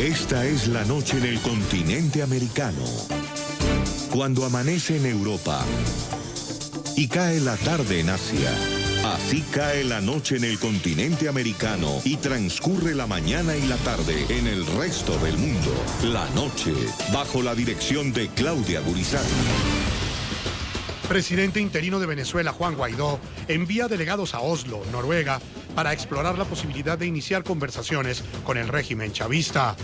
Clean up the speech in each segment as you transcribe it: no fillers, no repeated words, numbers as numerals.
Esta es la noche en el continente americano. Cuando amanece en Europa y cae la tarde en Asia. Así cae la noche en el continente americano y transcurre la mañana y la tarde en el resto del mundo. La noche, bajo la dirección de Claudia Gurizati. Presidente interino de Venezuela, Juan Guaidó, envía delegados a Oslo, Noruega, para explorar la posibilidad de iniciar conversaciones con el régimen chavista.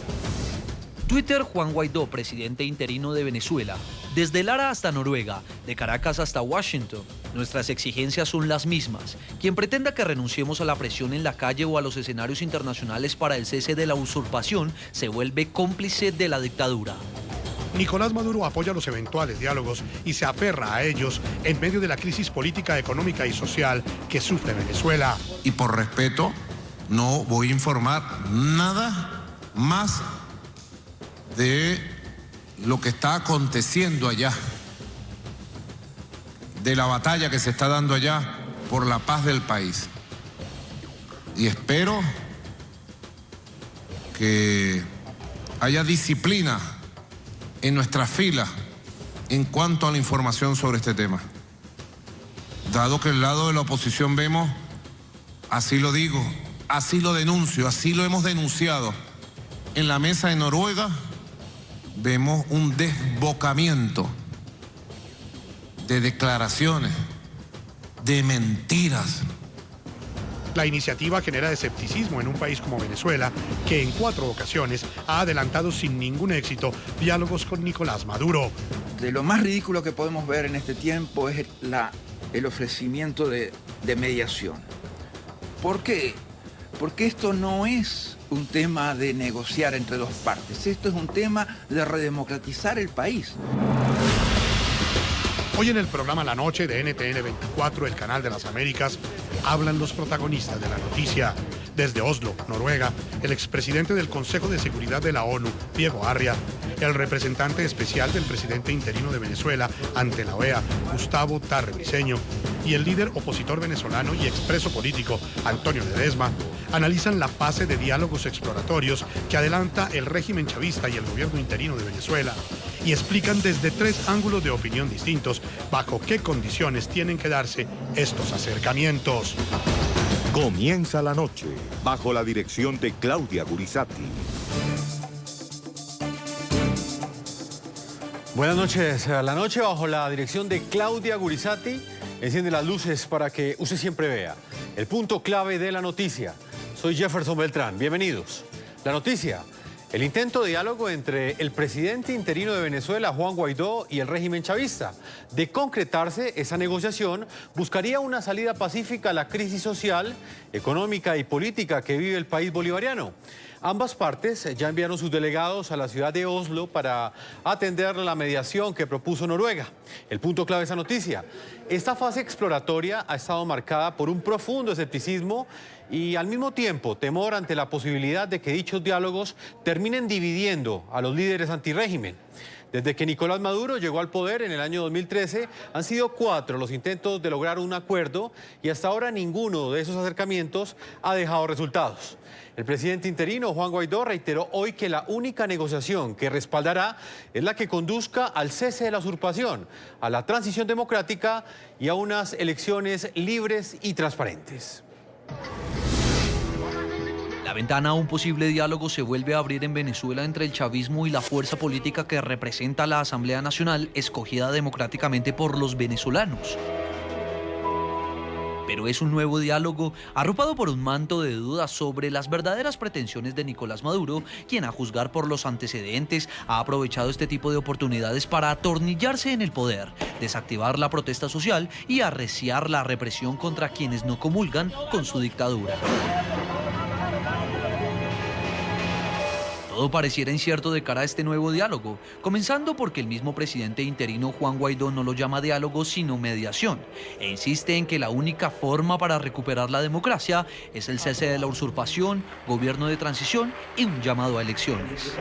Twitter, Juan Guaidó, presidente interino de Venezuela. Desde Lara hasta Noruega, de Caracas hasta Washington, nuestras exigencias son las mismas. Quien pretenda que renunciemos a la presión en la calle o a los escenarios internacionales para el cese de la usurpación se vuelve cómplice de la dictadura. Nicolás Maduro apoya los eventuales diálogos y se aferra a ellos en medio de la crisis política, económica y social que sufre Venezuela. Y por respeto, no voy a informar nada más de lo que está aconteciendo allá, de la batalla que se está dando allá por la paz del país. Y espero que haya disciplina en nuestras filas en cuanto a la información sobre este tema. Dado que el lado de la oposición vemos, así lo digo, así lo denuncio, así lo hemos denunciado en la mesa de Noruega, vemos un desbocamiento de declaraciones, de mentiras. La iniciativa genera escepticismo en un país como Venezuela, que en 4 ocasiones ha adelantado sin ningún éxito diálogos con Nicolás Maduro. De lo más ridículo que podemos ver en este tiempo es el ofrecimiento de mediación. ¿Por qué? Porque esto no es un tema de negociar entre dos partes, esto es un tema de redemocratizar el país. Hoy en el programa La Noche de NTN 24, el canal de las Américas, hablan los protagonistas de la noticia. Desde Oslo, Noruega, el expresidente del Consejo de Seguridad de la ONU, Diego Arria, el representante especial del presidente interino de Venezuela ante la OEA, Gustavo Tarre Briceño, y el líder opositor venezolano y expreso político, Antonio Ledesma, analizan la fase de diálogos exploratorios que adelanta el régimen chavista y el gobierno interino de Venezuela y explican desde 3 ángulos de opinión distintos bajo qué condiciones tienen que darse estos acercamientos. Comienza la noche, bajo la dirección de Claudia Gurizati. Buenas noches. La noche bajo la dirección de Claudia Gurizati enciende las luces para que usted siempre vea el punto clave de la noticia. Soy Jefferson Beltrán. Bienvenidos. La noticia: el intento de diálogo entre el presidente interino de Venezuela, Juan Guaidó, y el régimen chavista. De concretarse esa negociación, buscaría una salida pacífica a la crisis social, económica y política que vive el país bolivariano. Ambas partes ya enviaron sus delegados a la ciudad de Oslo para atender la mediación que propuso Noruega. El punto clave de esa noticia: esta fase exploratoria ha estado marcada por un profundo escepticismo y al mismo tiempo temor ante la posibilidad de que dichos diálogos terminen dividiendo a los líderes antirrégimen. Desde que Nicolás Maduro llegó al poder en el año 2013, han sido 4 los intentos de lograr un acuerdo y hasta ahora ninguno de esos acercamientos ha dejado resultados. El presidente interino, Juan Guaidó, reiteró hoy que la única negociación que respaldará es la que conduzca al cese de la usurpación, a la transición democrática y a unas elecciones libres y transparentes. La ventana a un posible diálogo se vuelve a abrir en Venezuela entre el chavismo y la fuerza política que representa la Asamblea Nacional, escogida democráticamente por los venezolanos. Pero es un nuevo diálogo arropado por un manto de dudas sobre las verdaderas pretensiones de Nicolás Maduro, quien, a juzgar por los antecedentes, ha aprovechado este tipo de oportunidades para atornillarse en el poder, desactivar la protesta social y arreciar la represión contra quienes no comulgan con su dictadura. Todo pareciera incierto de cara a este nuevo diálogo, comenzando porque el mismo presidente interino Juan Guaidó no lo llama diálogo sino mediación, e insiste en que la única forma para recuperar la democracia es el cese de la usurpación, gobierno de transición y un llamado a elecciones.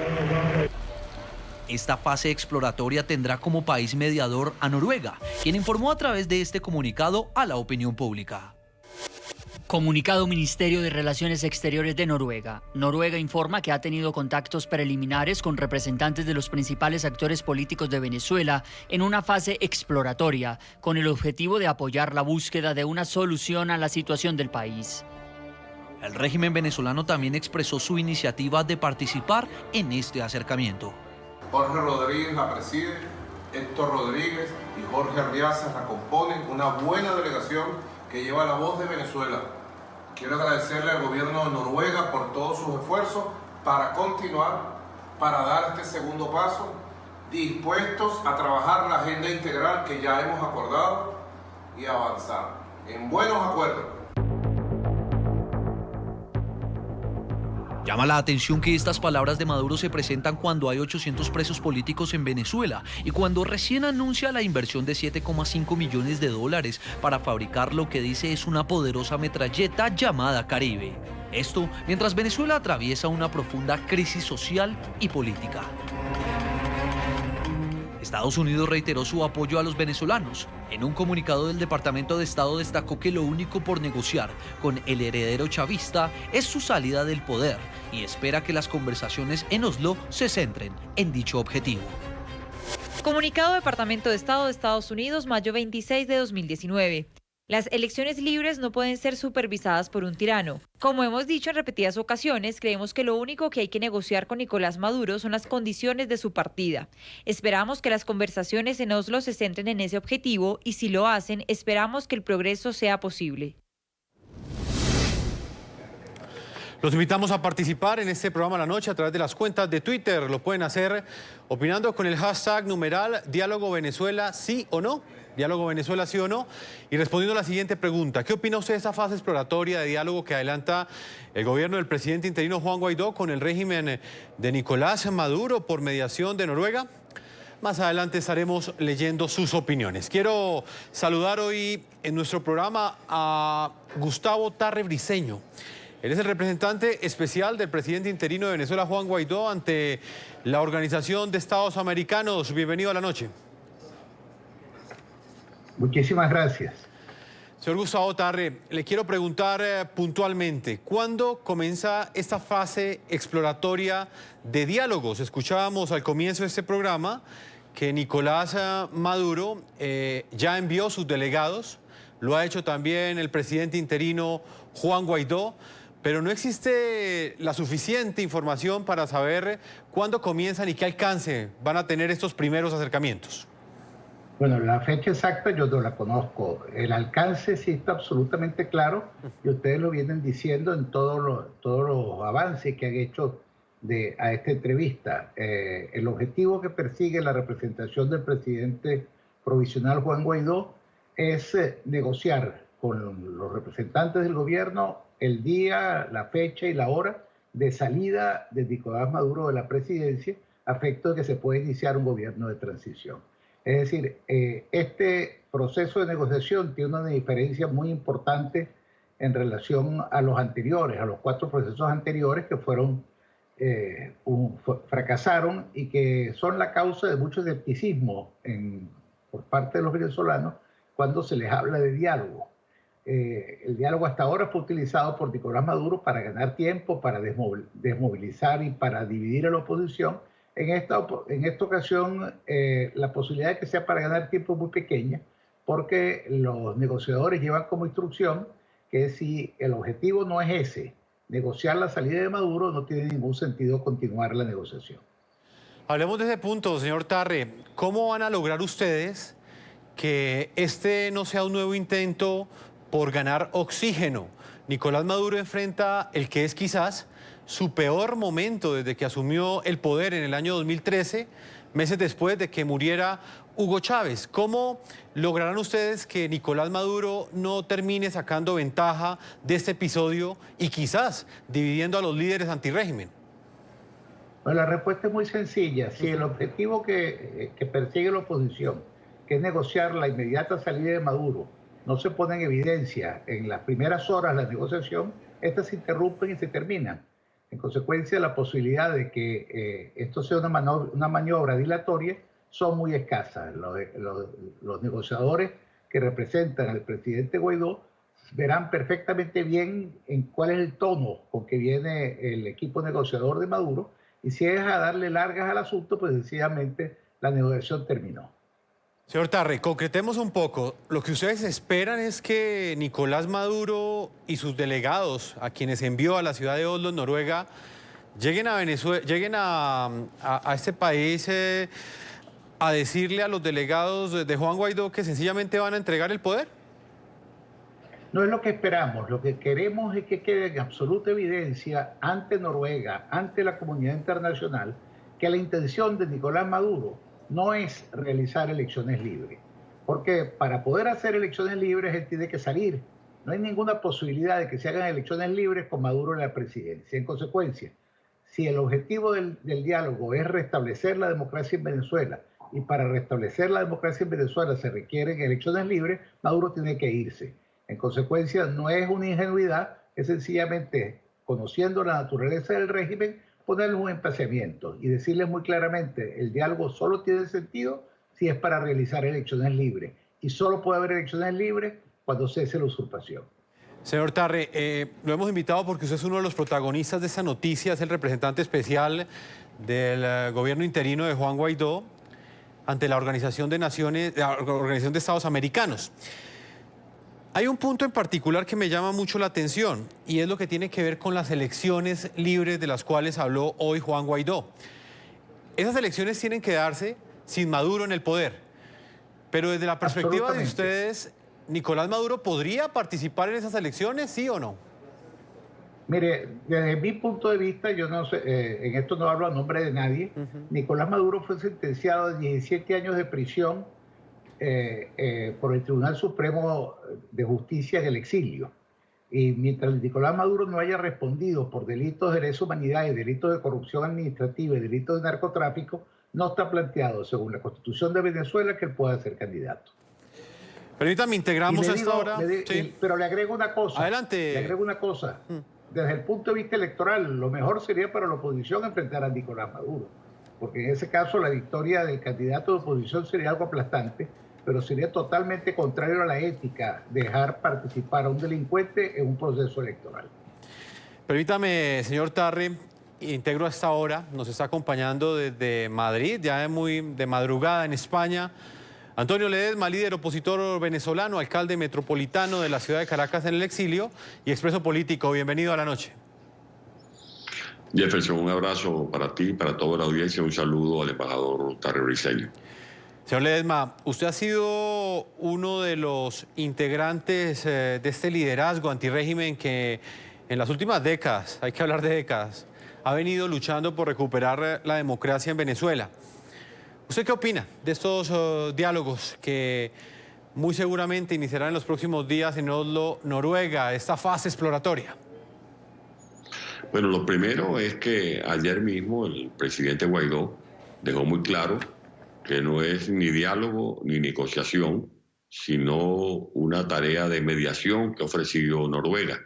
Esta fase exploratoria tendrá como país mediador a Noruega, quien informó a través de este comunicado a la opinión pública. Comunicado Ministerio de Relaciones Exteriores de Noruega. Noruega informa que ha tenido contactos preliminares con representantes de los principales actores políticos de Venezuela en una fase exploratoria, con el objetivo de apoyar la búsqueda de una solución a la situación del país. El régimen venezolano también expresó su iniciativa de participar en este acercamiento. Jorge Rodríguez la preside, Héctor Rodríguez y Jorge Arriaza la componen una buena delegación que lleva la voz de Venezuela. Quiero agradecerle al gobierno de Noruega por todos sus esfuerzos para continuar, para dar este segundo paso, dispuestos a trabajar la agenda integral que ya hemos acordado y avanzar en buenos acuerdos. Llama la atención que estas palabras de Maduro se presentan cuando hay 800 presos políticos en Venezuela y cuando recién anuncia la inversión de 7,5 millones de dólares para fabricar lo que dice es una poderosa metralleta llamada Caribe. Esto mientras Venezuela atraviesa una profunda crisis social y política. Estados Unidos reiteró su apoyo a los venezolanos. En un comunicado del Departamento de Estado destacó que lo único por negociar con el heredero chavista es su salida del poder y espera que las conversaciones en Oslo se centren en dicho objetivo. Comunicado Departamento de Estado de Estados Unidos, mayo 26 de 2019. Las elecciones libres no pueden ser supervisadas por un tirano. Como hemos dicho en repetidas ocasiones, creemos que lo único que hay que negociar con Nicolás Maduro son las condiciones de su partida. Esperamos que las conversaciones en Oslo se centren en ese objetivo y si lo hacen, esperamos que el progreso sea posible. Los invitamos a participar en este programa La Noche a través de las cuentas de Twitter. Lo pueden hacer opinando con el hashtag numeral Diálogo Venezuela sí o no. Diálogo Venezuela sí o no. Y respondiendo a la siguiente pregunta, ¿qué opina usted de esa fase exploratoria de diálogo que adelanta el gobierno del presidente interino Juan Guaidó con el régimen de Nicolás Maduro por mediación de Noruega? Más adelante estaremos leyendo sus opiniones. Quiero saludar hoy en nuestro programa a Gustavo Tarre Briceño. Él es el representante especial del presidente interino de Venezuela, Juan Guaidó, ante la Organización de Estados Americanos. Bienvenido a La Noche. Muchísimas gracias. Señor Gustavo Tarre, le quiero preguntar puntualmente, ¿cuándo comienza esta fase exploratoria de diálogos? Escuchábamos al comienzo de este programa que Nicolás Maduro ya envió sus delegados, lo ha hecho también el presidente interino Juan Guaidó, pero no existe la suficiente información para saber cuándo comienzan y qué alcance van a tener estos primeros acercamientos. Bueno, la fecha exacta yo no la conozco. El alcance sí está absolutamente claro y ustedes lo vienen diciendo en todos los avances que han hecho a esta entrevista. El objetivo que persigue la representación del presidente provisional Juan Guaidó es negociar con los representantes del gobierno el día, la fecha y la hora de salida de Nicolás Maduro de la presidencia a efecto de que se pueda iniciar un gobierno de transición. Es decir, este proceso de negociación tiene una diferencia muy importante en relación a los anteriores, a los 4 procesos anteriores que fracasaron y que son la causa de mucho escepticismo por parte de los venezolanos cuando se les habla de diálogo. El diálogo hasta ahora fue utilizado por Nicolás Maduro para ganar tiempo, para desmovilizar y para dividir a la oposición. En esta ocasión, la posibilidad de que sea para ganar tiempo es muy pequeña, porque los negociadores llevan como instrucción que si el objetivo no es ese, negociar la salida de Maduro, no tiene ningún sentido continuar la negociación. Hablemos de ese punto, señor Tarre. ¿Cómo van a lograr ustedes que este no sea un nuevo intento por ganar oxígeno? Nicolás Maduro enfrenta el que es quizás su peor momento desde que asumió el poder en el año 2013, meses después de que muriera Hugo Chávez. ¿Cómo lograrán ustedes que Nicolás Maduro no termine sacando ventaja de este episodio y quizás dividiendo a los líderes antirrégimen? Bueno, la respuesta es muy sencilla. Si el objetivo que persigue la oposición, que es negociar la inmediata salida de Maduro, no se pone en evidencia en las primeras horas de la negociación, estas se interrumpen y se terminan. En consecuencia, la posibilidad de que esto sea una maniobra dilatoria son muy escasas. Los negociadores que representan al presidente Guaidó verán perfectamente bien en cuál es el tono con que viene el equipo negociador de Maduro, y si es a darle largas al asunto, pues sencillamente la negociación terminó. Señor Tarre, concretemos un poco. Lo que ustedes esperan es que Nicolás Maduro y sus delegados, a quienes envió a la ciudad de Oslo, Noruega, lleguen a Venezuela, lleguen a este país a decirle a los delegados de Juan Guaidó que sencillamente van a entregar el poder. No es lo que esperamos. Lo que queremos es que quede en absoluta evidencia ante Noruega, ante la comunidad internacional, que la intención de Nicolás Maduro no es realizar elecciones libres. Porque para poder hacer elecciones libres él tiene que salir. No hay ninguna posibilidad de que se hagan elecciones libres con Maduro en la presidencia. En consecuencia, si el objetivo del diálogo es restablecer la democracia en Venezuela, y para restablecer la democracia en Venezuela se requieren elecciones libres, Maduro tiene que irse. En consecuencia, no es una ingenuidad, es sencillamente, conociendo la naturaleza del régimen, ponerles un emplazamiento y decirles muy claramente, el diálogo solo tiene sentido si es para realizar elecciones libres. Y solo puede haber elecciones libres cuando cese la usurpación. Señor Tarre, lo hemos invitado porque usted es uno de los protagonistas de esta noticia, es el representante especial del gobierno interino de Juan Guaidó ante la Organización de Estados Americanos. Hay un punto en particular que me llama mucho la atención y es lo que tiene que ver con las elecciones libres de las cuales habló hoy Juan Guaidó. Esas elecciones tienen que darse sin Maduro en el poder, pero desde la perspectiva de ustedes, ¿Nicolás Maduro podría participar en esas elecciones, sí o no? Mire, desde mi punto de vista, yo no sé, en esto no hablo a nombre de nadie, Nicolás Maduro fue sentenciado a 17 años de prisión por el Tribunal Supremo de Justicia en el exilio. Y mientras Nicolás Maduro no haya respondido por delitos de lesa humanidad y delitos de corrupción administrativa y delitos de narcotráfico, no está planteado, según la Constitución de Venezuela, que él pueda ser candidato. Permítame, integramos a esta hora. Sí. Pero le agrego una cosa. Adelante. Le agrego una cosa. Desde el punto de vista electoral, lo mejor sería para la oposición enfrentar a Nicolás Maduro, porque en ese caso la victoria del candidato de oposición sería algo aplastante, pero sería totalmente contrario a la ética dejar participar a un delincuente en un proceso electoral. Permítame, señor Tarre, integro a esta hora, nos está acompañando desde Madrid, ya de madrugada en España, Antonio Ledesma, líder opositor venezolano, alcalde metropolitano de la ciudad de Caracas en el exilio y expreso político. Bienvenido a la noche. Jefferson, un abrazo para ti, para toda la audiencia, un saludo al embajador Tarre Briceño. Señor Ledesma, usted ha sido uno de los integrantes de este liderazgo antirrégimen que en las últimas décadas, hay que hablar de décadas, ha venido luchando por recuperar la democracia en Venezuela. ¿Usted qué opina de estos diálogos que muy seguramente iniciarán en los próximos días en Oslo, Noruega, esta fase exploratoria? Bueno, lo primero es que ayer mismo el presidente Guaidó dejó muy claro que no es ni diálogo ni negociación, sino una tarea de mediación que ha ofrecido Noruega.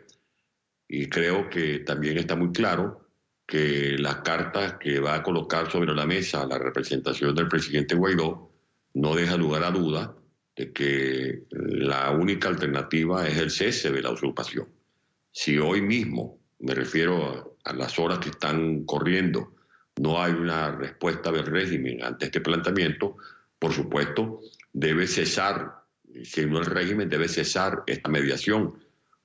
Y creo que también está muy claro que las cartas que va a colocar sobre la mesa la representación del presidente Guaidó no deja lugar a duda de que la única alternativa es el cese de la usurpación. Si hoy mismo, me refiero a las horas que están corriendo, no hay una respuesta del régimen ante este planteamiento, por supuesto, debe cesar, si no el régimen, debe cesar esta mediación,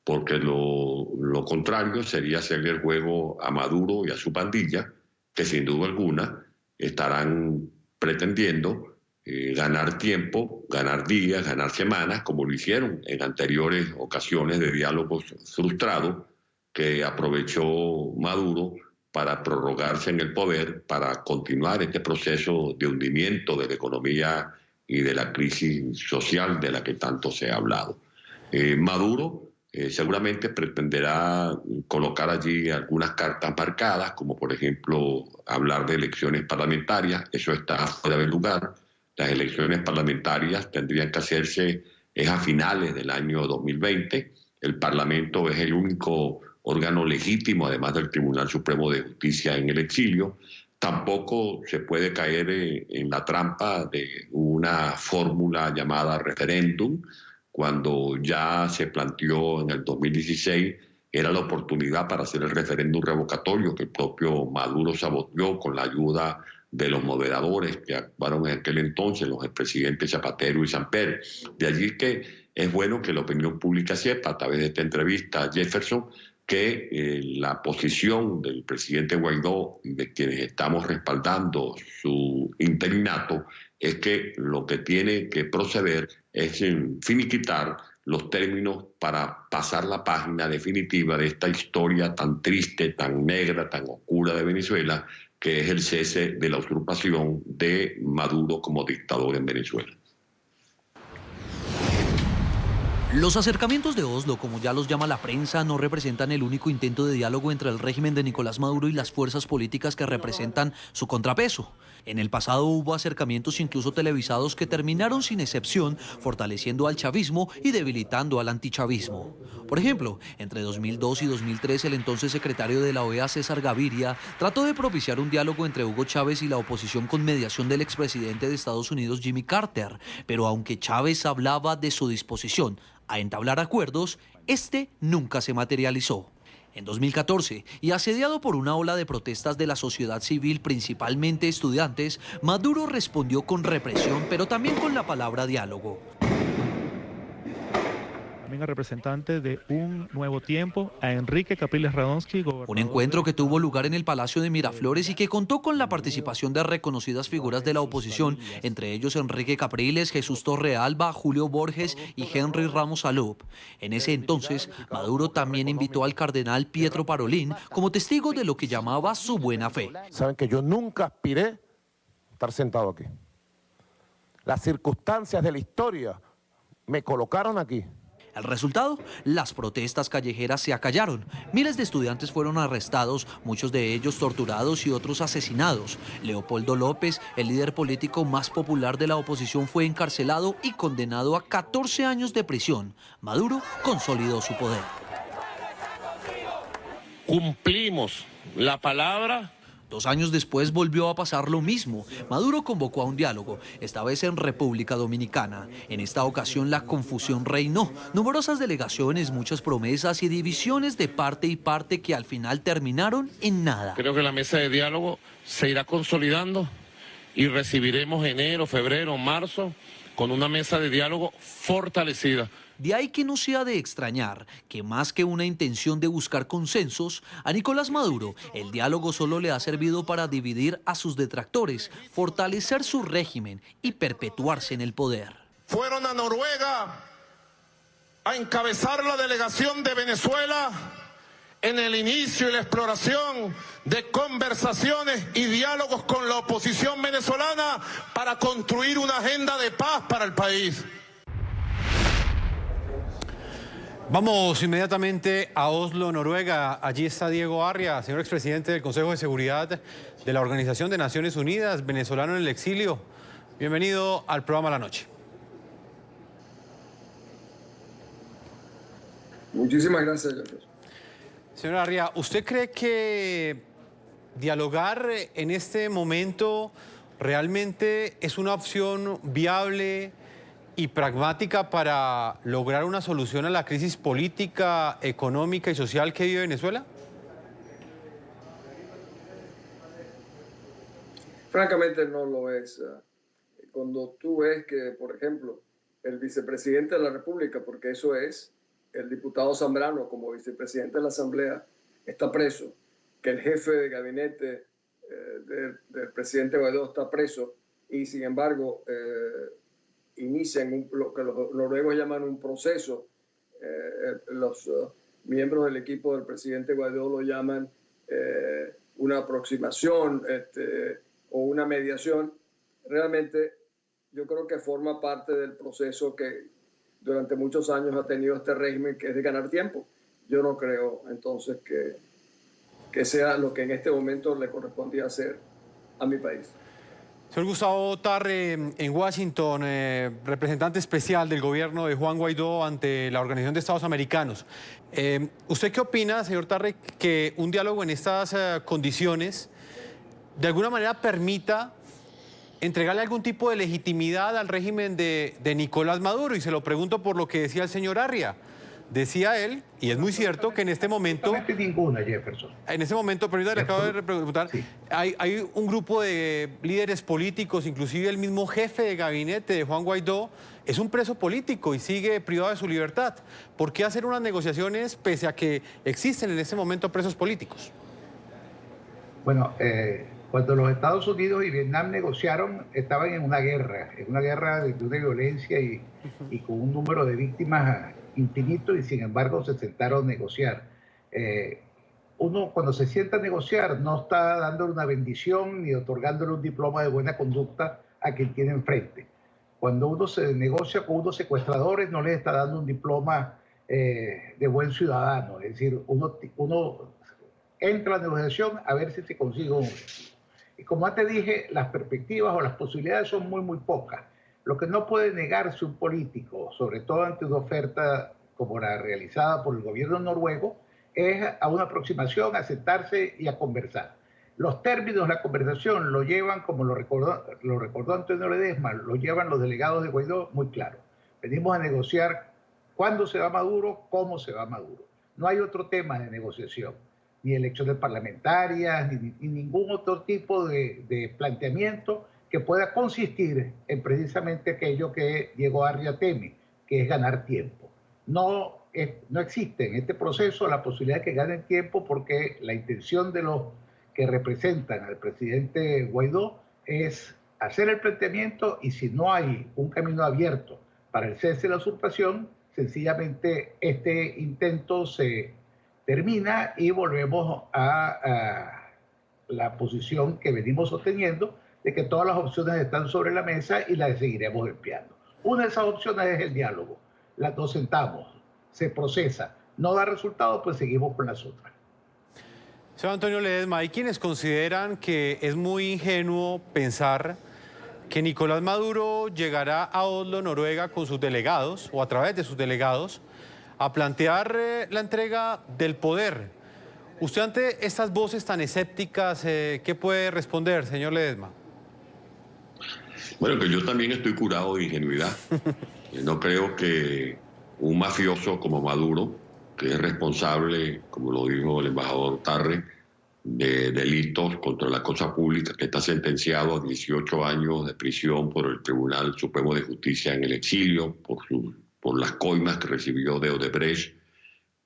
porque lo contrario sería hacerle el juego a Maduro y a su pandilla, que sin duda alguna estarán pretendiendo ganar tiempo, ganar días, ganar semanas, como lo hicieron en anteriores ocasiones de diálogos frustrados que aprovechó Maduro para prorrogarse en el poder, para continuar este proceso de hundimiento de la economía y de la crisis social de la que tanto se ha hablado. Maduro seguramente pretenderá colocar allí algunas cartas marcadas, como por ejemplo hablar de elecciones parlamentarias. Eso está fuera de lugar. Las elecciones parlamentarias tendrían que hacerse a finales del año 2020. El Parlamento es el único órgano legítimo, además del Tribunal Supremo de Justicia en el exilio. Tampoco se puede caer en la trampa de una fórmula llamada referéndum, cuando ya se planteó en el 2016, era la oportunidad para hacer el referéndum revocatorio que el propio Maduro saboteó con la ayuda de los moderadores que actuaron en aquel entonces, los expresidentes Zapatero y Samper. De allí que es bueno que la opinión pública sepa, a través de esta entrevista, Jefferson, que la posición del presidente Guaidó, de quienes estamos respaldando su interinato, es que lo que tiene que proceder es finiquitar los términos para pasar la página definitiva de esta historia tan triste, tan negra, tan oscura de Venezuela, que es el cese de la usurpación de Maduro como dictador en Venezuela. Los acercamientos de Oslo, como ya los llama la prensa, no representan el único intento de diálogo entre el régimen de Nicolás Maduro y las fuerzas políticas que representan su contrapeso. En el pasado hubo acercamientos incluso televisados que terminaron sin excepción fortaleciendo al chavismo y debilitando al antichavismo. Por ejemplo, entre 2002 y 2003 el entonces secretario de la OEA, César Gaviria, trató de propiciar un diálogo entre Hugo Chávez y la oposición con mediación del expresidente de Estados Unidos, Jimmy Carter. Pero aunque Chávez hablaba de su disposición a entablar acuerdos, este nunca se materializó. En 2014, y asediado por una ola de protestas de la sociedad civil, principalmente estudiantes, Maduro respondió con represión, pero también con la palabra diálogo. También a representantes de Un Nuevo Tiempo, a Enrique Capriles Radonsky. Un encuentro que tuvo lugar en el Palacio de Miraflores y que contó con la participación de reconocidas figuras de la oposición, entre ellos Enrique Capriles, Jesús Torrealba, Julio Borges y Henry Ramos Alup. En ese entonces, Maduro también invitó al cardenal Pietro Parolin como testigo de lo que llamaba su buena fe. Saben que yo nunca aspiré a estar sentado aquí. Las circunstancias de la historia me colocaron aquí. El resultado, las protestas callejeras se acallaron. Miles de estudiantes fueron arrestados, muchos de ellos torturados y otros asesinados. Leopoldo López, el líder político más popular de la oposición, fue encarcelado y condenado a 14 años de prisión. Maduro consolidó su poder. Cumplimos la palabra. 2 años después volvió a pasar lo mismo. Maduro convocó a un diálogo, esta vez en República Dominicana. En esta ocasión la confusión reinó. Numerosas delegaciones, muchas promesas y divisiones de parte y parte que al final terminaron en nada. Creo que la mesa de diálogo se irá consolidando y recibiremos enero, febrero, marzo con una mesa de diálogo fortalecida. De ahí que no sea de extrañar que más que una intención de buscar consensos, a Nicolás Maduro el diálogo solo le ha servido para dividir a sus detractores, fortalecer su régimen y perpetuarse en el poder. Fueron a Noruega a encabezar la delegación de Venezuela en el inicio y la exploración de conversaciones y diálogos con la oposición venezolana para construir una agenda de paz para el país. Vamos inmediatamente a Oslo, Noruega. Allí está Diego Arria, señor expresidente del Consejo de Seguridad de la Organización de Naciones Unidas, venezolano en el exilio. Bienvenido al programa La Noche. Muchísimas gracias, Jefferson. Señor Arria, ¿usted cree que dialogar en este momento realmente es una opción viable y pragmática para lograr una solución a la crisis política, económica y social que vive Venezuela? Francamente no lo es. Cuando tú ves que, por ejemplo, el vicepresidente de la República, porque eso es, el diputado Zambrano como vicepresidente de la Asamblea, está preso, que el jefe de gabinete del presidente Guaidó está preso y sin embargo inician lo que los noruegos llaman un proceso. Los miembros del equipo del presidente Guaidó lo llaman una aproximación o una mediación. Realmente yo creo que forma parte del proceso que durante muchos años ha tenido este régimen, que es de ganar tiempo. Yo no creo entonces que sea lo que en este momento le correspondía hacer a mi país. Señor Gustavo Tarre, en Washington, representante especial del gobierno de Juan Guaidó ante la Organización de Estados Americanos. ¿Usted qué opina, señor Tarre, que un diálogo en estas condiciones de alguna manera permita entregarle algún tipo de legitimidad al régimen de Nicolás Maduro. Y se lo pregunto por lo que decía el señor Arria. Decía él, y es muy cierto, que en este momento... ninguna, Jefferson. En este momento, pero le acabo de preguntar, sí. hay un grupo de líderes políticos, inclusive el mismo jefe de gabinete de Juan Guaidó, es un preso político y sigue privado de su libertad. ¿Por qué hacer unas negociaciones pese a que existen en este momento presos políticos? Bueno, cuando los Estados Unidos y Vietnam negociaron, estaban en una guerra de una violencia y con un número de víctimas infinito, y sin embargo se sentaron a negociar. Uno cuando se sienta a negociar no está dándole una bendición ni otorgándole un diploma de buena conducta a quien tiene enfrente. Cuando uno se negocia con unos secuestradores no les está dando un diploma de buen ciudadano, es decir, uno entra a la negociación a ver si se consigue un objetivo. Y como antes dije, las perspectivas o las posibilidades son muy pocas. Lo que no puede negarse un político, sobre todo ante una oferta como la realizada por el gobierno noruego, es a una aproximación, a sentarse y a conversar. Los términos de la conversación lo llevan, como lo recordó Antonio Ledesma, lo llevan los delegados de Guaidó muy claro. Venimos a negociar cuándo se va Maduro, cómo se va Maduro. No hay otro tema de negociación, ni elecciones parlamentarias, ni ningún otro tipo de planteamiento que pueda consistir en precisamente aquello que Diego Arria teme, que es ganar tiempo. No existe en este proceso la posibilidad de que ganen tiempo, porque la intención de los que representan al presidente Guaidó es hacer el planteamiento, y si no hay un camino abierto para el cese de la usurpación, sencillamente este intento se termina y volvemos a la posición que venimos sosteniendo, de que todas las opciones están sobre la mesa y las seguiremos empleando. Una de esas opciones es el diálogo. Nos sentamos, se procesa, no da resultados, pues seguimos con las otras. Señor Antonio Ledesma, hay quienes consideran que es muy ingenuo pensar que Nicolás Maduro llegará a Oslo, Noruega, con sus delegados, o a través de sus delegados, a plantear la entrega del poder. Usted, ante estas voces tan escépticas, ¿qué puede responder, señor Ledesma? Bueno, que yo también estoy curado de ingenuidad. No creo que un mafioso como Maduro, que es responsable, como lo dijo el embajador Tarre, de delitos contra la cosa pública, que está sentenciado a 18 años de prisión por el Tribunal Supremo de Justicia en el exilio, por las coimas que recibió de Odebrecht,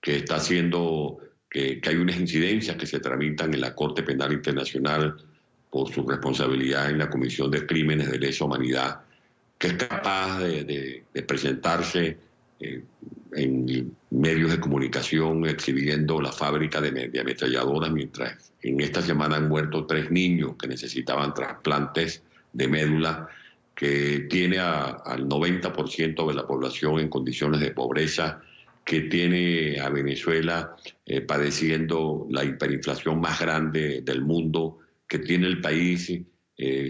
que está haciendo que hay unas incidencias que se tramitan en la Corte Penal Internacional por su responsabilidad en la Comisión de Crímenes de Lesa Humanidad, que es capaz de presentarse en medios de comunicación exhibiendo la fábrica de ametralladoras, mientras en esta semana han muerto 3 niños que necesitaban trasplantes de médula, que tiene al 90% de la población en condiciones de pobreza, que tiene a Venezuela padeciendo la hiperinflación más grande del mundo, que tiene el país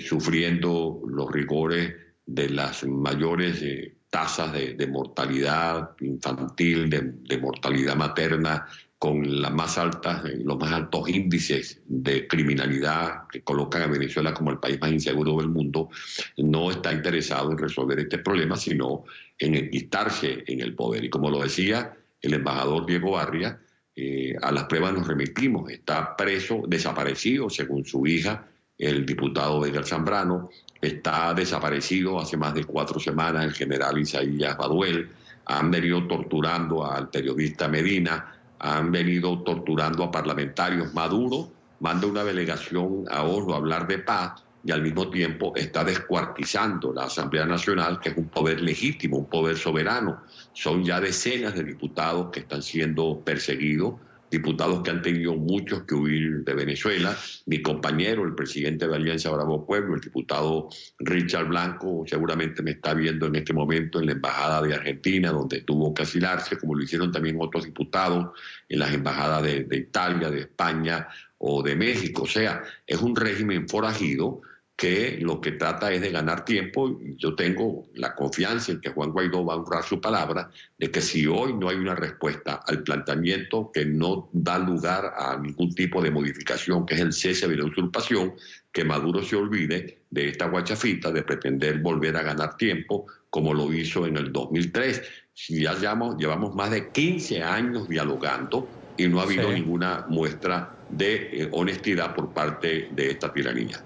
sufriendo los rigores de las mayores tasas de mortalidad infantil, de mortalidad materna, con las más altas, los más altos índices de criminalidad que colocan a Venezuela como el país más inseguro del mundo, no está interesado en resolver este problema, sino en enquistarse en el poder. Y como lo decía el embajador Diego Arria, a las pruebas nos remitimos. Está preso, desaparecido, según su hija, el diputado Edgar Zambrano. Está desaparecido hace más de 4 semanas el general Isaías Baduel. Han venido torturando al periodista Medina, han venido torturando a parlamentarios. Maduro manda una delegación a Oslo a hablar de paz y al mismo tiempo está descuartizando la Asamblea Nacional, que es un poder legítimo, un poder soberano. Son ya decenas de diputados que están siendo perseguidos, diputados que han tenido muchos que huir de Venezuela. Mi compañero, el presidente de Alianza Bravo Pueblo, el diputado Richard Blanco, seguramente me está viendo en este momento en la Embajada de Argentina, donde tuvo que asilarse, como lo hicieron también otros diputados en las embajadas de Italia, de España o de México. O sea, es un régimen forajido que lo que trata es de ganar tiempo. Yo tengo la confianza en que Juan Guaidó va a honrar su palabra de que si hoy no hay una respuesta al planteamiento que no da lugar a ningún tipo de modificación, que es el cese de la usurpación, que Maduro se olvide de esta guachafita de pretender volver a ganar tiempo como lo hizo en el 2003. Ya llevamos más de 15 años dialogando y no ha habido ninguna muestra de honestidad por parte de esta tiranía.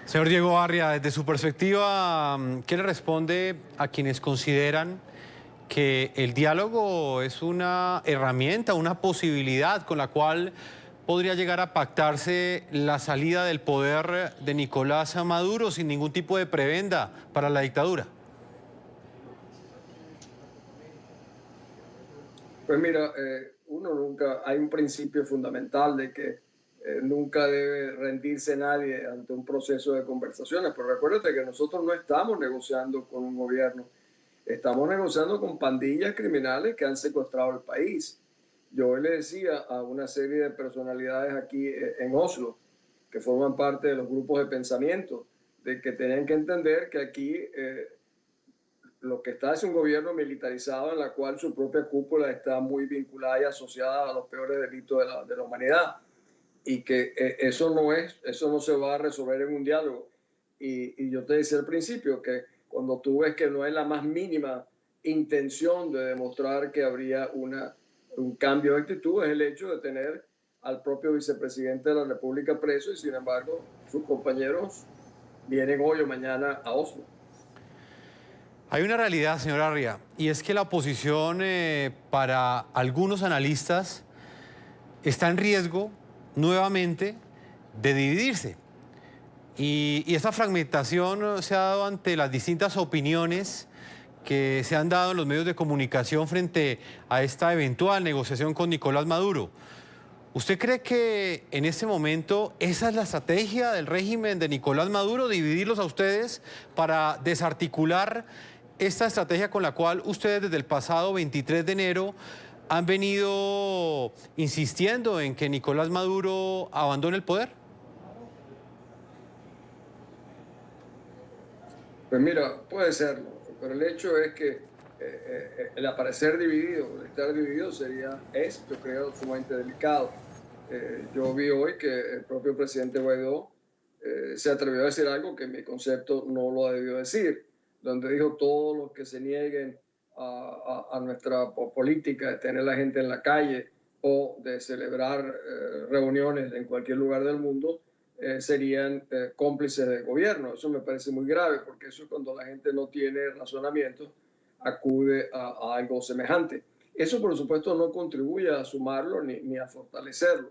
Señor Diego Arria, desde su perspectiva, ¿qué le responde a quienes consideran que el diálogo es una herramienta, una posibilidad con la cual podría llegar a pactarse la salida del poder de Nicolás Maduro sin ningún tipo de prebenda para la dictadura? Pues mira, hay un principio fundamental de que nunca debe rendirse nadie ante un proceso de conversaciones, pero recuérdate que nosotros no estamos negociando con un gobierno, estamos negociando con pandillas criminales que han secuestrado el país. Yo le decía a una serie de personalidades aquí en Oslo, que forman parte de los grupos de pensamiento, de que tenían que entender que aquí lo que está es un gobierno militarizado en la cual su propia cúpula está muy vinculada y asociada a los peores delitos de la humanidad. Y que eso no se va a resolver en un diálogo. Y yo te decía al principio que cuando tú ves que no hay la más mínima intención de demostrar que habría un cambio de actitud, es el hecho de tener al propio vicepresidente de la República preso y sin embargo sus compañeros vienen hoy o mañana a Oslo. Hay una realidad, señor Arria, y es que la oposición para algunos analistas está en riesgo nuevamente de dividirse. Y esta fragmentación se ha dado ante las distintas opiniones que se han dado en los medios de comunicación frente a esta eventual negociación con Nicolás Maduro. ¿Usted cree que en este momento esa es la estrategia del régimen de Nicolás Maduro, dividirlos a ustedes para desarticular esta estrategia con la cual ustedes desde el pasado 23 de enero han venido insistiendo en que Nicolás Maduro abandone el poder? Pues mira, puede serlo, pero el hecho es que el aparecer dividido, el estar dividido es, yo creo, sumamente delicado. Yo vi hoy que el propio presidente Guaidó se atrevió a decir algo que en mi concepto no lo debió decir, donde dijo todos los que se nieguen a nuestra política de tener la gente en la calle o de celebrar reuniones en cualquier lugar del mundo serían cómplices del gobierno. Eso me parece muy grave, porque eso es cuando la gente no tiene razonamiento, acude a algo semejante. Eso, por supuesto, no contribuye a sumarlo ni a fortalecerlo.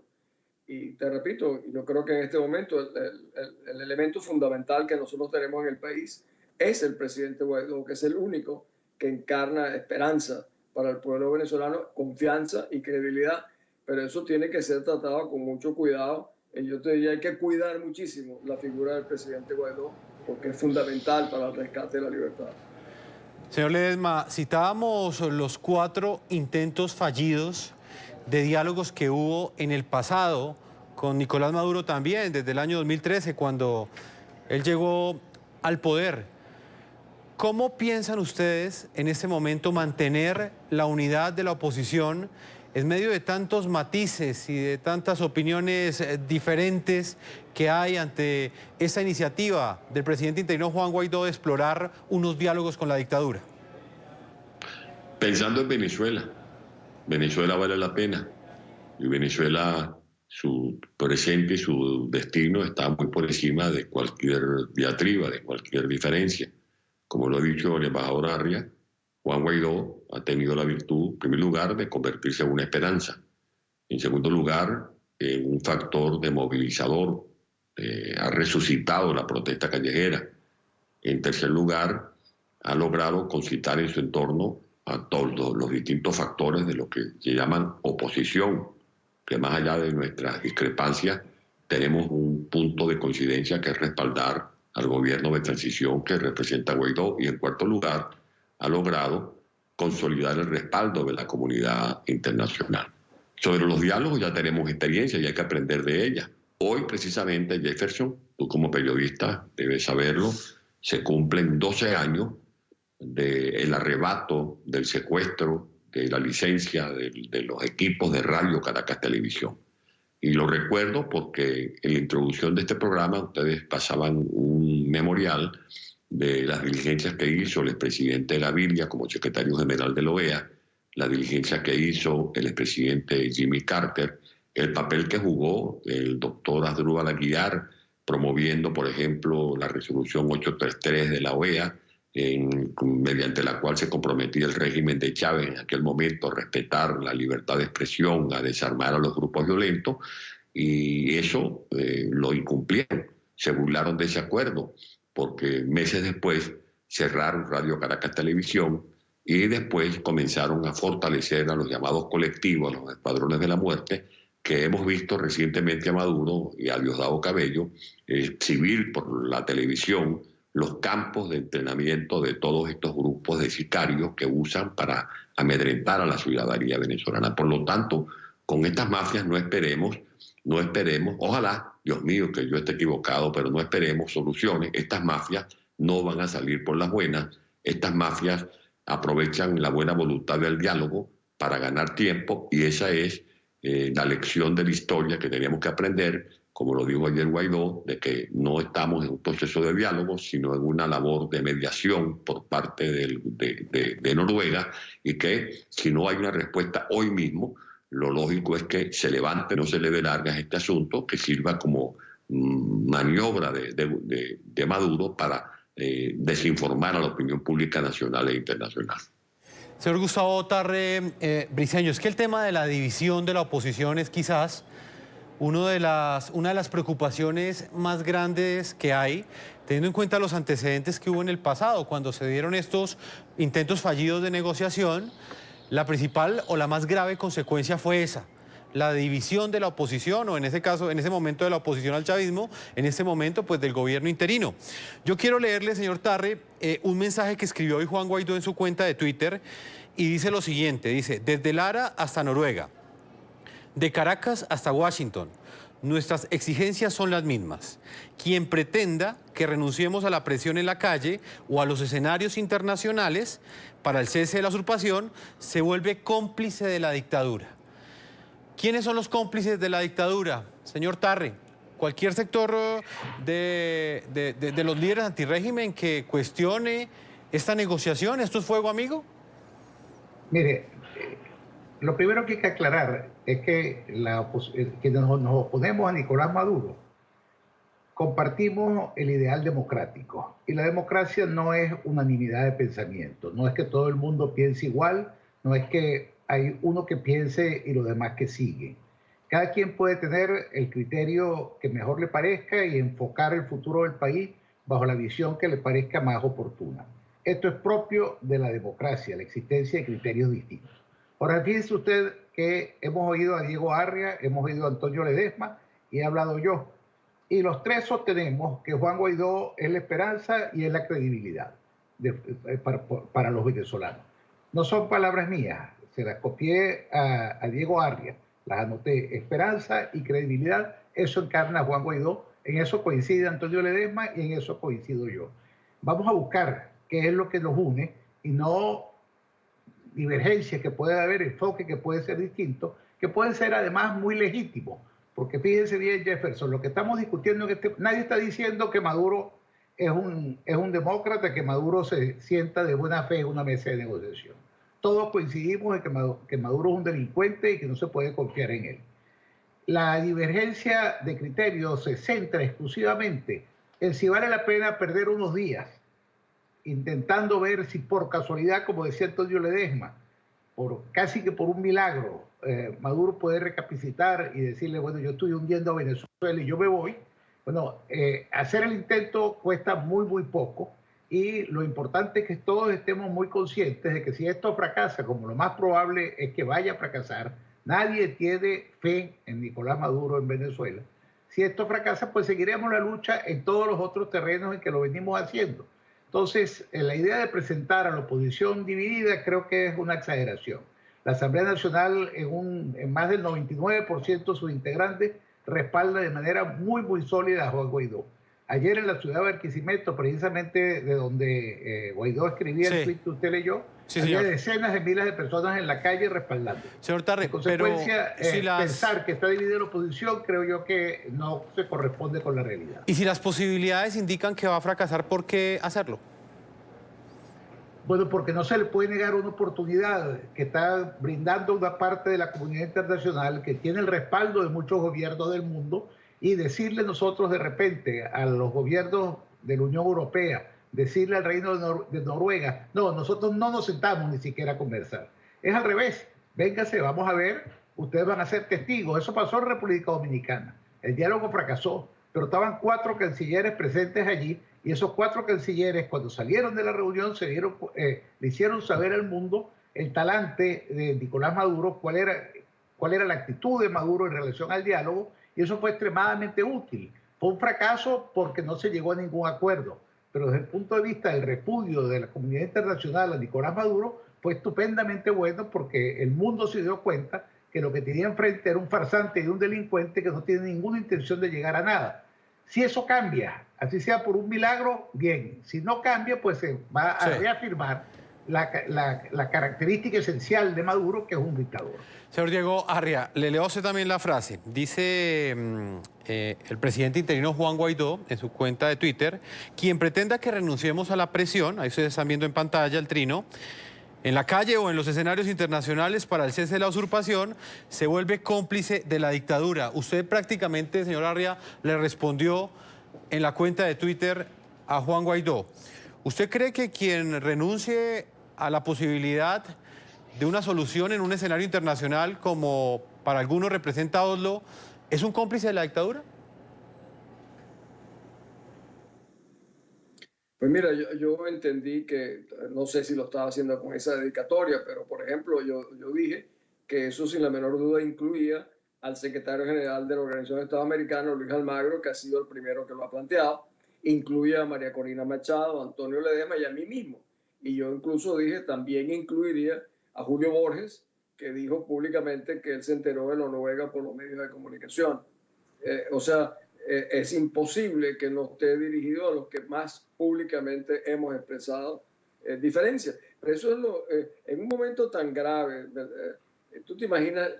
Y te repito, yo creo que en este momento el elemento fundamental que nosotros tenemos en el país es el presidente Guaidó, que es el único que encarna esperanza para el pueblo venezolano, confianza y credibilidad, pero eso tiene que ser tratado con mucho cuidado. Y yo te diría, hay que cuidar muchísimo la figura del presidente Guaidó, porque es fundamental para el rescate de la libertad. Señor Ledesma, citábamos los 4 intentos fallidos de diálogos que hubo en el pasado con Nicolás Maduro también, desde el año 2013, cuando él llegó al poder. ¿Cómo piensan ustedes en este momento mantener la unidad de la oposición en medio de tantos matices y de tantas opiniones diferentes que hay ante esta iniciativa del presidente interino Juan Guaidó de explorar unos diálogos con la dictadura? Pensando en Venezuela, Venezuela vale la pena y Venezuela, su presente y su destino está muy por encima de cualquier diatriba, de cualquier diferencia. Como lo ha dicho el embajador Arria, Juan Guaidó ha tenido la virtud, en primer lugar, de convertirse en una esperanza. En segundo lugar, en un factor de movilizador. Ha resucitado la protesta callejera. En tercer lugar, ha logrado concitar en su entorno a todos los distintos factores de lo que se llaman oposición, que más allá de nuestras discrepancias, tenemos un punto de coincidencia que es respaldar al gobierno de transición que representa Guaidó. Y en cuarto lugar, ha logrado consolidar el respaldo de la comunidad internacional. Sobre los diálogos ya tenemos experiencia y hay que aprender de ella. Hoy, precisamente, Jefferson, tú como periodista debes saberlo, se cumplen 12 años del arrebato, del secuestro, de la licencia de los equipos de Radio Caracas Televisión. Y lo recuerdo porque en la introducción de este programa ustedes pasaban un memorial de las diligencias que hizo el expresidente Gaviria como secretario general de la OEA, la diligencia que hizo el expresidente Jimmy Carter, el papel que jugó el doctor Asdrúbal Aguiar promoviendo, por ejemplo, la resolución 833 de la OEA, mediante la cual se comprometía el régimen de Chávez en aquel momento a respetar la libertad de expresión, a desarmar a los grupos violentos, y eso lo incumplieron, se burlaron de ese acuerdo, porque meses después cerraron Radio Caracas Televisión y después comenzaron a fortalecer a los llamados colectivos, a los escuadrones de la muerte, que hemos visto recientemente a Maduro y a Diosdado Cabello exhibir por la televisión los campos de entrenamiento de todos estos grupos de sicarios que usan para amedrentar a la ciudadanía venezolana. Por lo tanto, con estas mafias no esperemos, ojalá, Dios mío, que yo esté equivocado, pero no esperemos soluciones. Estas mafias no van a salir por las buenas. Estas mafias aprovechan la buena voluntad del diálogo para ganar tiempo, y esa es la lección de la historia que tenemos que aprender, como lo dijo ayer Guaidó, de que no estamos en un proceso de diálogo, sino en una labor de mediación por parte de Noruega, y que si no hay una respuesta hoy mismo, lo lógico es que se levante, no se le dé largas a este asunto, que sirva como maniobra de Maduro para desinformar a la opinión pública nacional e internacional. Señor Gustavo Tarre Briceño, es que el tema de la división de la oposición es quizás una de las preocupaciones más grandes que hay, teniendo en cuenta los antecedentes que hubo en el pasado, cuando se dieron estos intentos fallidos de negociación. La principal o la más grave consecuencia fue esa, la división de la oposición, o en ese caso, en ese momento de la oposición al chavismo, en este momento pues del gobierno interino. Yo quiero leerle, señor Tarre, un mensaje que escribió hoy Juan Guaidó en su cuenta de Twitter, y dice lo siguiente, dice: desde Lara hasta Noruega, de Caracas hasta Washington, nuestras exigencias son las mismas. Quien pretenda que renunciemos a la presión en la calle o a los escenarios internacionales para el cese de la usurpación, se vuelve cómplice de la dictadura. ¿Quiénes son los cómplices de la dictadura, señor Tarre? Cualquier sector de los líderes antirrégimen que cuestione esta negociación. ¿Esto es fuego amigo? Mire, lo primero que hay que aclarar es que quienes nos oponemos a Nicolás Maduro compartimos el ideal democrático, y la democracia no es unanimidad de pensamiento, no es que todo el mundo piense igual, no es que hay uno que piense y los demás que siguen. Cada quien puede tener el criterio que mejor le parezca y enfocar el futuro del país bajo la visión que le parezca más oportuna. Esto es propio de la democracia, la existencia de criterios distintos. Ahora, fíjense usted que hemos oído a Diego Arria, hemos oído a Antonio Ledesma y he hablado yo. Y los tres sostenemos que Juan Guaidó es la esperanza y es la credibilidad para los venezolanos. No son palabras mías, se las copié a Diego Arria, las anoté: esperanza y credibilidad, eso encarna a Juan Guaidó, en eso coincide Antonio Ledesma y en eso coincido yo. Vamos a buscar qué es lo que nos une y no divergencias que puede haber, enfoque que puede ser distinto, que pueden ser además muy legítimos. Porque fíjense bien, Jefferson, lo que estamos discutiendo es que nadie está diciendo que Maduro es un demócrata, que Maduro se sienta de buena fe en una mesa de negociación. Todos coincidimos en que Maduro es un delincuente y que no se puede confiar en él. La divergencia de criterios se centra exclusivamente en si vale la pena perder unos días intentando ver si por casualidad, como decía Antonio Ledesma, casi que por un milagro, Maduro puede recapacitar y decirle: bueno, yo estoy hundiendo a Venezuela y yo me voy. Bueno, hacer el intento cuesta muy, muy poco, y lo importante es que todos estemos muy conscientes de que si esto fracasa, como lo más probable es que vaya a fracasar, nadie tiene fe en Nicolás Maduro en Venezuela. Si esto fracasa, pues seguiremos la lucha en todos los otros terrenos en que lo venimos haciendo. Entonces, la idea de presentar a la oposición dividida creo que es una exageración. La Asamblea Nacional, en más del 99% de sus integrantes, respalda de manera muy, muy sólida a Juan Guaidó. Ayer en la ciudad de Barquisimeto, precisamente de donde Guaidó escribía el tweet que usted leyó, había decenas de miles de personas en la calle respaldando. Señor Tarre, en consecuencia, pensar que está dividida la oposición, creo yo que no se corresponde con la realidad. Y si las posibilidades indican que va a fracasar, ¿por qué hacerlo? Bueno, porque no se le puede negar una oportunidad que está brindando una parte de la comunidad internacional que tiene el respaldo de muchos gobiernos del mundo, y decirle nosotros de repente a los gobiernos de la Unión Europea, decirle al Reino de Noruega, no, nosotros no nos sentamos ni siquiera a conversar. Es al revés, véngase, vamos a ver, ustedes van a ser testigos. Eso pasó en República Dominicana. El diálogo fracasó, pero estaban 4 cancilleres presentes allí, y esos 4 cancilleres, cuando salieron de la reunión, le hicieron saber al mundo el talante de Nicolás Maduro, cuál era la actitud de Maduro en relación al diálogo, y eso fue extremadamente útil. Fue un fracaso porque no se llegó a ningún acuerdo, pero desde el punto de vista del repudio de la comunidad internacional a Nicolás Maduro, fue estupendamente bueno porque el mundo se dio cuenta que lo que tenía enfrente era un farsante y un delincuente que no tiene ninguna intención de llegar a nada. Si eso cambia, así sea por un milagro, bien. Si no cambia, pues se va a reafirmar la característica esencial de Maduro, que es un dictador. Señor Diego Arria, le leo a usted también la frase. Dice el presidente interino Juan Guaidó en su cuenta de Twitter: quien pretenda que renunciemos a la presión, ahí ustedes están viendo en pantalla el trino, en la calle o en los escenarios internacionales para el cese de la usurpación, se vuelve cómplice de la dictadura. Usted prácticamente, señor Arria, le respondió en la cuenta de Twitter a Juan Guaidó. ¿Usted cree que quien renuncie a la posibilidad de una solución en un escenario internacional como para algunos representa Oslo es un cómplice de la dictadura? Pues mira, yo entendí que, no sé si lo estaba haciendo con esa dedicatoria, pero por ejemplo yo dije que eso sin la menor duda incluía al secretario general de la Organización de Estados Americanos, Luis Almagro, que ha sido el primero que lo ha planteado, incluye a María Corina Machado, a Antonio Ledesma y a mí mismo. Y yo incluso dije, también incluiría a Julio Borges, que dijo públicamente que él se enteró de la Noruega por los medios de comunicación. Es imposible que no esté dirigido a los que más públicamente hemos expresado diferencias. Pero eso es en un momento tan grave, tú te imaginas,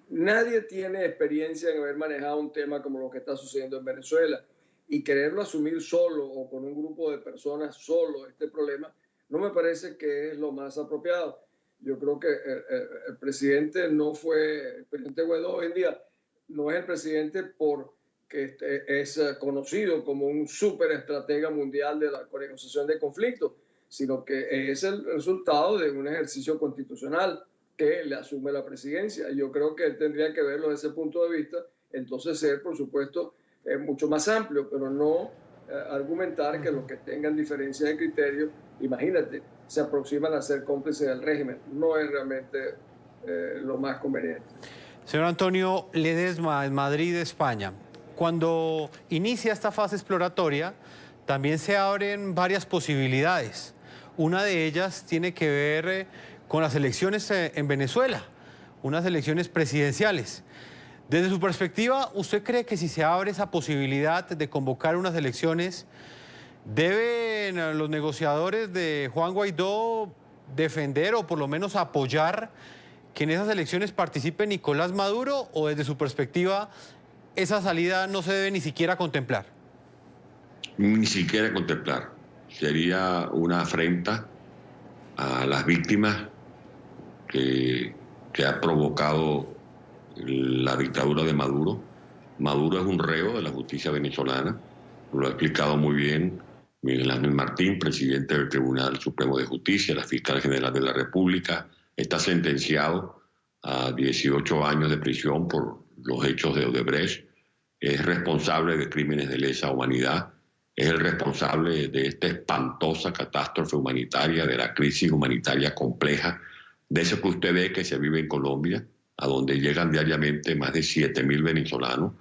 nadie tiene experiencia en haber manejado un tema como lo que está sucediendo en Venezuela, y quererlo asumir solo o con un grupo de personas solo este problema, no me parece que es lo más apropiado. Yo creo que el presidente el presidente Guaidó hoy en día no es el presidente porque es conocido como un súper estratega mundial de la negociación de conflictos, sino que es el resultado de un ejercicio constitucional que le asume la presidencia. Yo creo que él tendría que verlo desde ese punto de vista, entonces ser, por supuesto, mucho más amplio, pero no argumentar que los que tengan diferencias de criterio, imagínate, se aproximan a ser cómplices del régimen. No es realmente lo más conveniente. Señor Antonio Ledesma, en Madrid, España, cuando inicia esta fase exploratoria, también se abren varias posibilidades. Una de ellas tiene que ver con las elecciones en Venezuela, unas elecciones presidenciales. Desde su perspectiva, ¿usted cree que si se abre esa posibilidad de convocar unas elecciones, deben los negociadores de Juan Guaidó defender o por lo menos apoyar que en esas elecciones participe Nicolás Maduro, o desde su perspectiva esa salida no se debe ni siquiera contemplar? Ni siquiera contemplar. Sería una afrenta a las víctimas que ha provocado la dictadura de Maduro. Maduro es un reo de la justicia venezolana, lo ha explicado muy bien Miguel Ángel Martín, presidente del Tribunal Supremo de Justicia, la fiscal general de la República. Está sentenciado a 18 años de prisión por los hechos de Odebrecht. Es responsable de crímenes de lesa humanidad, es el responsable de esta espantosa catástrofe humanitaria, de la crisis humanitaria compleja, de eso que usted ve que se vive en Colombia, a donde llegan diariamente más de 7.000 venezolanos,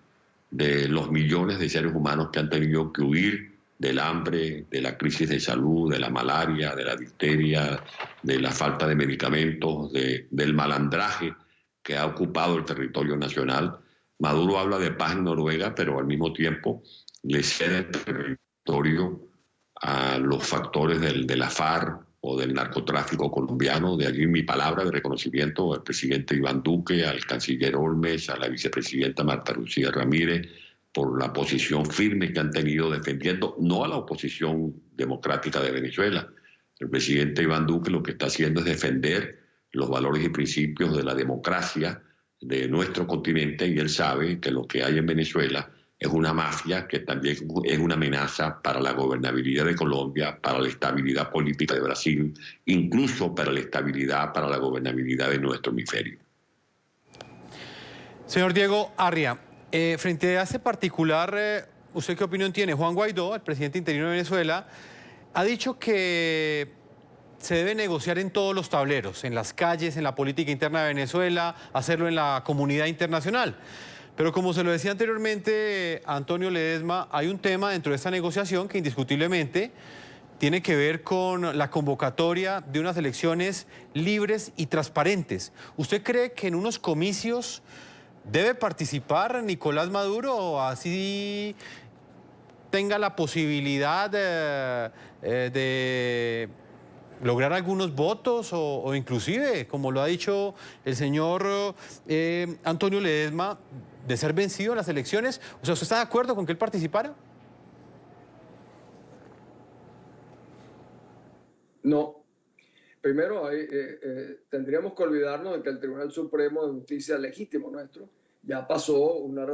de los millones de seres humanos que han tenido que huir del hambre, de la crisis de salud, de la malaria, de la difteria, de la falta de medicamentos, del malandraje que ha ocupado el territorio nacional. Maduro habla de paz en Noruega, pero al mismo tiempo le cede territorio a los factores de la FARC o del narcotráfico colombiano. De allí mi palabra de reconocimiento al presidente Iván Duque, al canciller Olmes, a la vicepresidenta Marta Lucía Ramírez, por la posición firme que han tenido defendiendo no a la oposición democrática de Venezuela. El presidente Iván Duque lo que está haciendo es defender los valores y principios de la democracia de nuestro continente, y él sabe que lo que hay en Venezuela es una mafia que también es una amenaza para la gobernabilidad de Colombia, para la estabilidad política de Brasil, incluso para la estabilidad, para la gobernabilidad de nuestro hemisferio. Señor Diego Arria, frente a este particular, ¿usted qué opinión tiene? Juan Guaidó, el presidente interino de Venezuela, ha dicho que se debe negociar en todos los tableros, en las calles, en la política interna de Venezuela, hacerlo en la comunidad internacional. Pero como se lo decía anteriormente a Antonio Ledesma, hay un tema dentro de esta negociación que indiscutiblemente tiene que ver con la convocatoria de unas elecciones libres y transparentes. ¿Usted cree que en unos comicios debe participar Nicolás Maduro o así tenga la posibilidad de lograr algunos votos o inclusive, como lo ha dicho el señor Antonio Ledesma, de ser vencido en las elecciones? O sea, ¿usted está de acuerdo con que él participara? No. Primero, tendríamos que olvidarnos de que el Tribunal Supremo de Justicia legítimo nuestro ya pasó una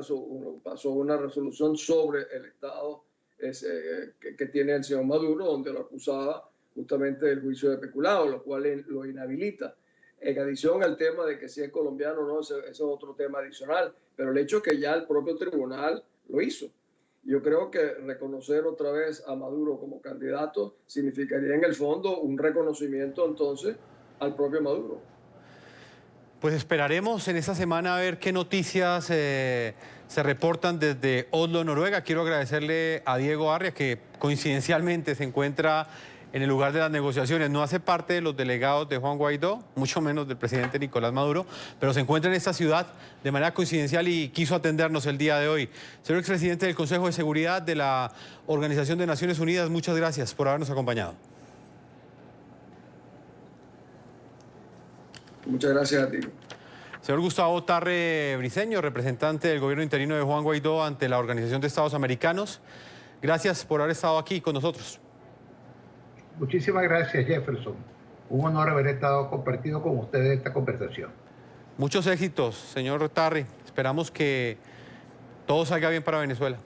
resolución sobre el Estado que tiene el señor Maduro, donde lo acusaba justamente del juicio de peculado, lo cual lo inhabilita. En adición al tema de que si es colombiano o no, ese es otro tema adicional, pero el hecho es que ya el propio tribunal lo hizo. Yo creo que reconocer otra vez a Maduro como candidato significaría en el fondo un reconocimiento entonces al propio Maduro. Pues esperaremos en esta semana a ver qué noticias se reportan desde Oslo, Noruega. Quiero agradecerle a Diego Arria, que coincidencialmente se encuentra en el lugar de las negociaciones. No hace parte de los delegados de Juan Guaidó, mucho menos del presidente Nicolás Maduro, pero se encuentra en esta ciudad de manera coincidencial y quiso atendernos el día de hoy. Señor expresidente del Consejo de Seguridad de la Organización de Naciones Unidas, muchas gracias por habernos acompañado. Muchas gracias a ti. Señor Gustavo Tarre Briceño, representante del gobierno interino de Juan Guaidó ante la Organización de Estados Americanos, gracias por haber estado aquí con nosotros. Muchísimas gracias, Jefferson. Un honor haber estado compartido con ustedes esta conversación. Muchos éxitos, señor Tarre. Esperamos que todo salga bien para Venezuela.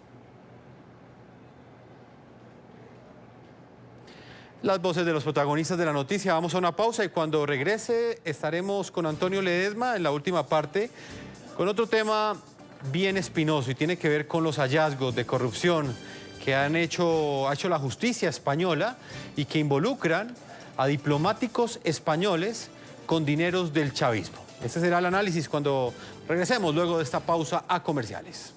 Las voces de los protagonistas de la noticia. Vamos a una pausa y cuando regrese estaremos con Antonio Ledesma en la última parte con otro tema bien espinoso y tiene que ver con los hallazgos de corrupción que ha hecho la justicia española y que involucran a diplomáticos españoles con dineros del chavismo. Este será el análisis cuando regresemos luego de esta pausa a comerciales.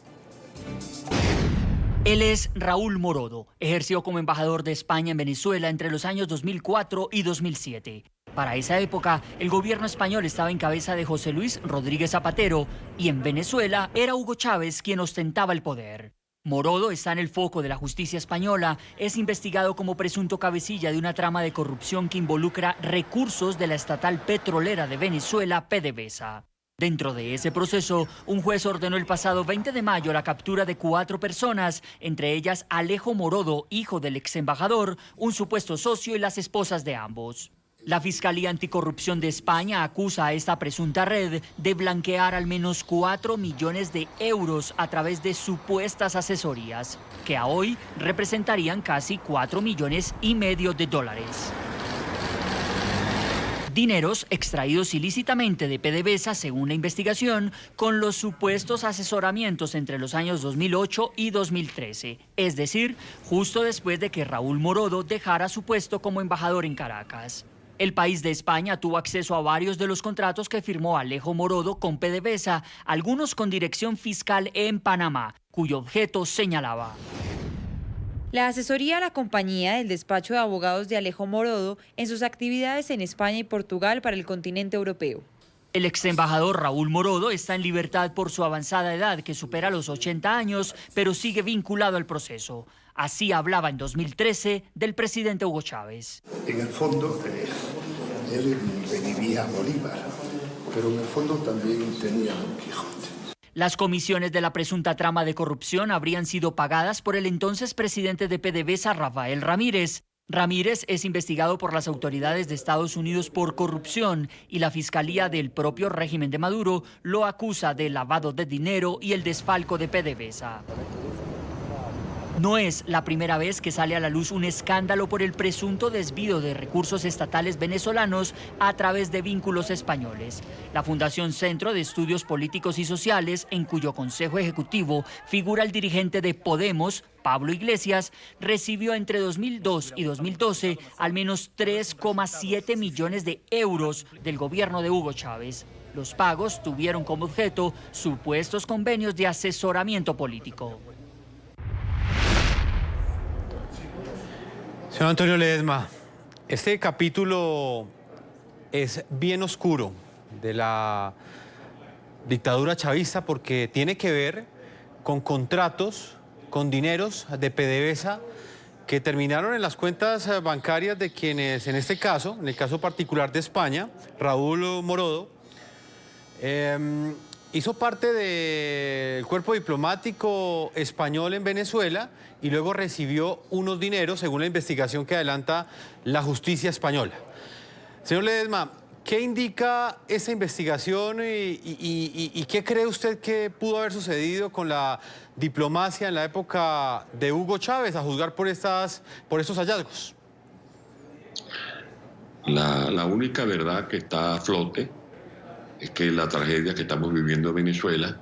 Él es Raúl Morodo. Ejerció como embajador de España en Venezuela entre los años 2004 y 2007. Para esa época, el gobierno español estaba en cabeza de José Luis Rodríguez Zapatero y en Venezuela era Hugo Chávez quien ostentaba el poder. Morodo está en el foco de la justicia española, es investigado como presunto cabecilla de una trama de corrupción que involucra recursos de la estatal petrolera de Venezuela, PDVSA. Dentro de ese proceso, un juez ordenó el pasado 20 de mayo la captura de 4 personas, entre ellas Alejo Morodo, hijo del ex embajador, un supuesto socio y las esposas de ambos. La Fiscalía Anticorrupción de España acusa a esta presunta red de blanquear al menos 4 millones de euros a través de supuestas asesorías, que a hoy representarían casi 4,5 millones de dólares. Dineros extraídos ilícitamente de PDVSA, según la investigación, con los supuestos asesoramientos entre los años 2008 y 2013, es decir, justo después de que Raúl Morodo dejara su puesto como embajador en Caracas. El país de España tuvo acceso a varios de los contratos que firmó Alejo Morodo con PDVSA, algunos con dirección fiscal en Panamá, cuyo objeto señalaba: la asesoría a la compañía del despacho de abogados de Alejo Morodo en sus actividades en España y Portugal para el continente europeo. El ex embajador Raúl Morodo está en libertad por su avanzada edad, que supera los 80 años, pero sigue vinculado al proceso. Así hablaba en 2013 del presidente Hugo Chávez. En el fondo, él revivía a Bolívar, pero en el fondo también tenía a Don Quijote. Las comisiones de la presunta trama de corrupción habrían sido pagadas por el entonces presidente de PDVSA, Rafael Ramírez. Ramírez es investigado por las autoridades de Estados Unidos por corrupción y la Fiscalía del propio régimen de Maduro lo acusa de lavado de dinero y el desfalco de PDVSA. No es la primera vez que sale a la luz un escándalo por el presunto desvío de recursos estatales venezolanos a través de vínculos españoles. La Fundación Centro de Estudios Políticos y Sociales, en cuyo consejo ejecutivo figura el dirigente de Podemos, Pablo Iglesias, recibió entre 2002 y 2012 al menos 3,7 millones de euros del gobierno de Hugo Chávez. Los pagos tuvieron como objeto supuestos convenios de asesoramiento político. Señor Antonio Ledesma, este capítulo es bien oscuro de la dictadura chavista porque tiene que ver con contratos, con dineros de PDVSA que terminaron en las cuentas bancarias de quienes, en este caso, en el caso particular de España, Raúl Morodo, hizo parte del cuerpo diplomático español en Venezuela y luego recibió unos dineros, según la investigación que adelanta la justicia española. Señor Ledesma, ¿qué indica esa investigación y qué cree usted que pudo haber sucedido con la diplomacia en la época de Hugo Chávez, a juzgar por estos hallazgos? La única verdad que está a flote es que la tragedia que estamos viviendo en Venezuela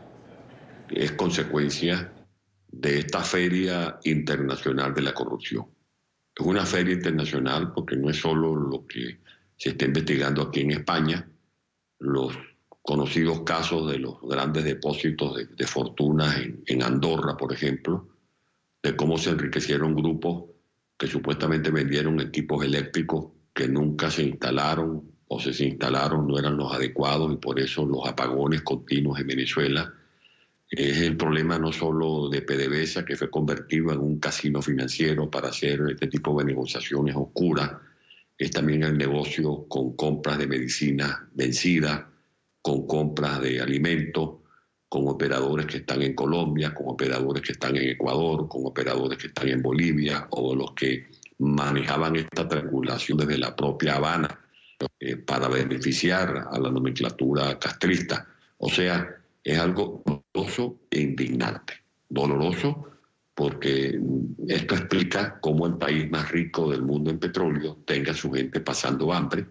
es consecuencia de esta feria internacional de la corrupción. Es una feria internacional porque no es solo lo que se está investigando aquí en España, los conocidos casos de los grandes depósitos de fortunas en Andorra, por ejemplo, de cómo se enriquecieron grupos que supuestamente vendieron equipos eléctricos que nunca se instalaron, o si se instalaron no eran los adecuados, y por eso los apagones continuos en Venezuela. Es el problema no solo de PDVSA, que fue convertido en un casino financiero para hacer este tipo de negociaciones oscuras, es también el negocio con compras de medicina vencida, con compras de alimentos, con operadores que están en Colombia, con operadores que están en Ecuador, con operadores que están en Bolivia, o los que manejaban esta triangulación desde la propia Habana para beneficiar a la nomenclatura castrista. O sea, es algo doloroso e indignante. Doloroso porque esto explica cómo el país más rico del mundo en petróleo tenga a su gente pasando hambre.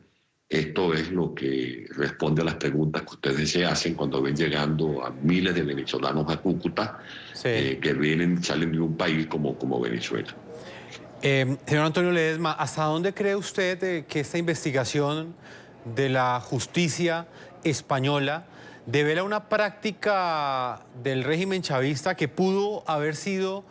Esto es lo que responde a las preguntas que ustedes se hacen cuando ven llegando a miles de venezolanos a Cúcuta, sí, que salen de un país como Venezuela. Señor Antonio Ledesma, ¿hasta dónde cree usted que esta investigación de la justicia española devela una práctica del régimen chavista que pudo haber sido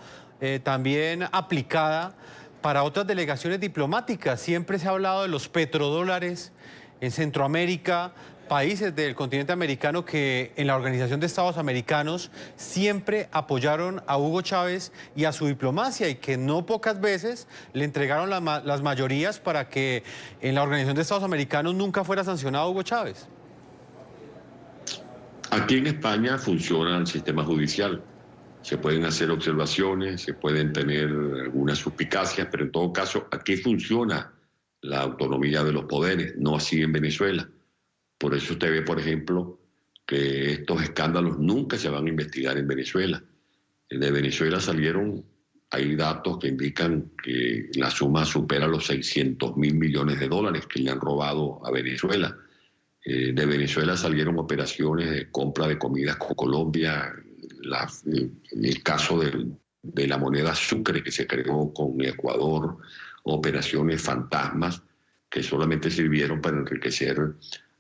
también aplicada para otras delegaciones diplomáticas? Siempre se ha hablado de los petrodólares en Centroamérica, países del continente americano que en la Organización de Estados Americanos siempre apoyaron a Hugo Chávez y a su diplomacia, y que no pocas veces le entregaron las mayorías para que en la Organización de Estados Americanos nunca fuera sancionado Hugo Chávez. Aquí en España funciona el sistema judicial. Se pueden hacer observaciones, se pueden tener algunas suspicacias, pero en todo caso aquí funciona la autonomía de los poderes, no así en Venezuela. Por eso usted ve, por ejemplo, que estos escándalos nunca se van a investigar en Venezuela. De Venezuela salieron, hay datos que indican que la suma supera los 600.000 millones de dólares que le han robado a Venezuela. De Venezuela salieron operaciones de compra de comidas con Colombia, el caso de la moneda Sucre que se creó con Ecuador, operaciones fantasmas que solamente sirvieron para enriquecer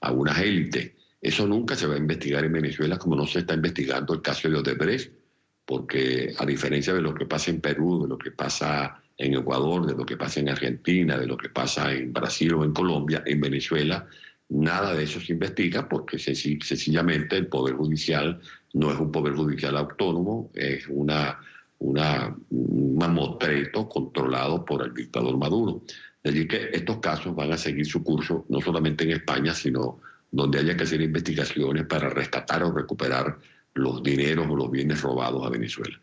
a unas élites. Eso nunca se va a investigar en Venezuela, como no se está investigando el caso de Odebrecht, porque a diferencia de lo que pasa en Perú, de lo que pasa en Ecuador, de lo que pasa en Argentina, de lo que pasa en Brasil o en Colombia, en Venezuela Nada de eso se investiga porque sencillamente el Poder Judicial no es un Poder Judicial autónomo, es un mamotreto controlado por el dictador Maduro. Es decir, que estos casos van a seguir su curso, no solamente en España, sino donde haya que hacer investigaciones para rescatar o recuperar los dineros o los bienes robados a Venezuela.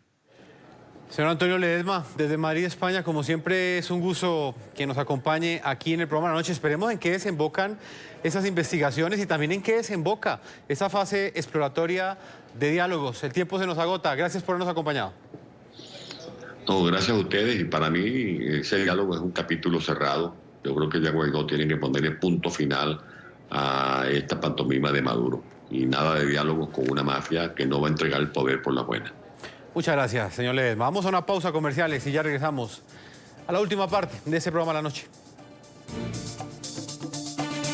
Señor Antonio Ledesma, desde Madrid, España, como siempre es un gusto que nos acompañe aquí en el programa de la noche. Esperemos en qué desembocan esas investigaciones y también en qué desemboca esa fase exploratoria de diálogos. El tiempo se nos agota. Gracias por habernos acompañado. No, gracias a ustedes, y para mí ese diálogo es un capítulo cerrado. Yo creo que ya Guaidó tiene que ponerle punto final a esta pantomima de Maduro y nada de diálogo con una mafia que no va a entregar el poder por la buena. Muchas gracias, señor Ledesma. Vamos a una pausa comerciales y ya regresamos a la última parte de este programa de la noche.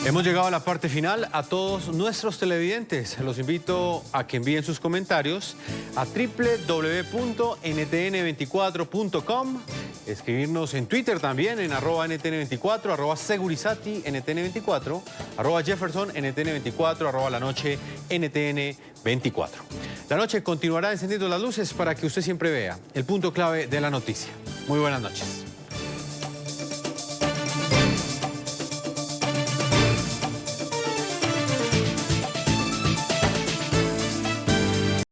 Hemos llegado a la parte final. A todos nuestros televidentes los invito a que envíen sus comentarios a www.ntn24.com, escribirnos en Twitter también en @ntn24, @segurizati ntn24, @jefferson ntn24, @la noche ntn24. La noche continuará encendiendo las luces para que usted siempre vea el punto clave de la noticia. Muy buenas noches.